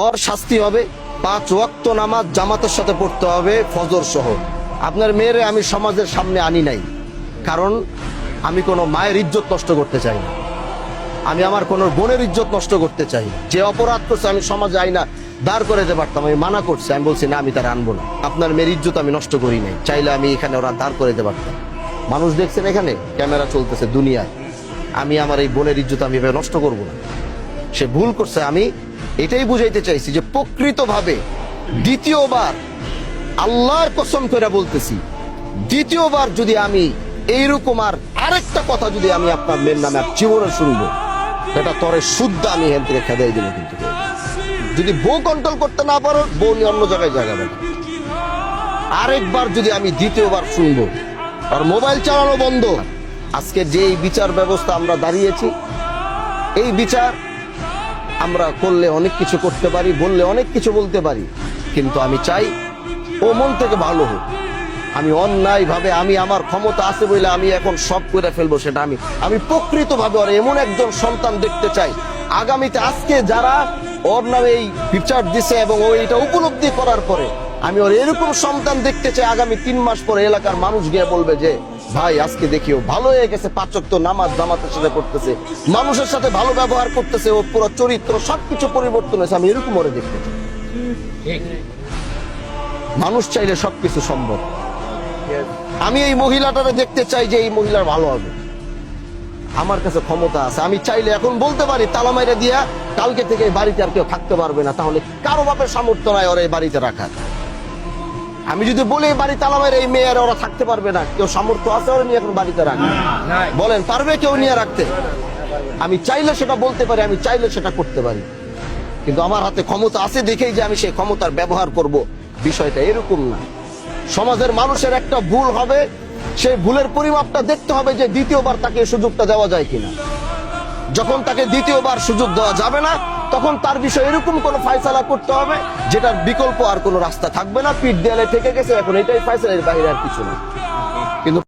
ওর শাস্তি হবে 5 ওয়াক্ত নামাজ জামাতের সাথে পড়তে হবে ফজর সহ। আপনার মেয়েরে আমি সমাজের সামনে আনি নাই, কারণ আমি কোনো মায়ের ইজ্জত নষ্ট করতে চাই না, আমি আমার কোনো বোনের ইজ্জত নষ্ট করতে চাই না। যে অপরাধ করছে আমি সমাজে আইনা দাঁড় করে দিতে পারতাম, আমি মানা করছি, আমি বলছি না আমি তার আনবো না। আপনার মেয়ের ইজ্জত আমি নষ্ট করি নাই, চাইলে আমি এখানে ওরা দাঁড় করে দিতে পারতাম। মানুষ দেখছেন এখানে ক্যামেরা চলতেছে দুনিয়ায়, আমি আমার এই বোনের ইজ্জত আমি এভাবে নষ্ট করবো না। সে ভুল করছে, আমি এটাই বুঝাইতে চাইছি যে প্রকৃতভাবে দ্বিতীয়বার আল্লাহর কসম করে বলতেছি, দ্বিতীয়বার যদি আমি এইরকম আর আরেকটা কথা যদি আমি আপনার মেয়ের নামে জীবনে শুনবো, এটা তরে শুদ্ধ আমি এখান থেকে খেদাই দেবো। কিন্তু যদি বউ কন্ট্রোল করতে না পারো, বউ নিয়ে অন্য জায়গায় জায়গা দেবে। আরেকবার যদি আমি দ্বিতীয়বার শুনবো আর মোবাইল চালানো বন্ধ। আজকে যে এই বিচার ব্যবস্থা আমরা দাঁড়িয়েছি, এই বিচার আমরা করলে অনেক কিছু করতে পারি, বললে অনেক কিছু বলতে পারি, কিন্তু আমি চাই ও মন থেকে ভালো হোক। আমি অন্যায় ভাবে আমি আমার ক্ষমতা আছে বলে আমি এখন সব করে ফেলবো, সেটা আমি প্রকৃতভাবে ওর এমন একজন সন্তান দেখতে চাই আগামীতে। আজকে যারা ওর নামে এই বিচার দিছে এবং ও এটা উপলব্ধি করার পরে আমি ওর এরকম সন্তান দেখতে চাই, আগামী 3 মাস পরে এলাকার মানুষ গিয়ে বলবে যে ভাই আজকে দেখিও ভালো হয়ে গেছে, 5 ওয়াক্ত নামাজ জামাতের সাথে পড়তেছে, মানুষের সাথে ভালো ব্যবহার করতেছে, ওর পুরো চরিত্র সবকিছু পরিবর্তন হয়েছে। আমি এরকম ওরে দেখতে চাই। মানুষ চাইলে সবকিছু সম্ভব। আমি এই মহিলাটারে দেখতে চাই যে এই মহিলার ভালো হবে। আমার কাছে ক্ষমতা আছে, আমি চাইলে এখন বলতে পারি তালা মাইরা দিয়া কালকে থেকে এই বাড়িতে আর কেউ থাকতে পারবে না। তাহলে কারো বাপের সামর্থ্য নাই ওরা এই বাড়িতে রাখার। আমি যদি বলি এই বাড়ি তালা মাইরা এই মেয়ের ওরা থাকতে পারবে না, কেউ সামর্থ্য আছে ওরা নিয়ে এখন বাড়িতে রাখা? বলেন পারবে কেউ নিয়ে রাখতে? আমি চাইলে সেটা বলতে পারি, আমি চাইলে সেটা করতে পারি, কিন্তু আমার হাতে ক্ষমতা আছে দেখেই যে আমি সেই ক্ষমতার ব্যবহার করব, বিষয়টা এরকম না। সমাজের মানুষের একটা ভুল হবে, সেই ভুলের পরিমাপটা দেখতে হবে যে দ্বিতীয়বার তাকে সুযোগটা দেওয়া যায় কিনা। যখন তাকে দ্বিতীয়বার সুযোগ দেওয়া যাবে না, তখন তার বিষয়ে এরকম কোন ফায়সালা করতে হবে যেটার বিকল্প আর কোনো রাস্তা থাকবে না। পিঠ দেয়ালে ঠেকে গেছে, এখন এটাই ফায়সালা, এর বাইরে আর কিছু না। কিন্তু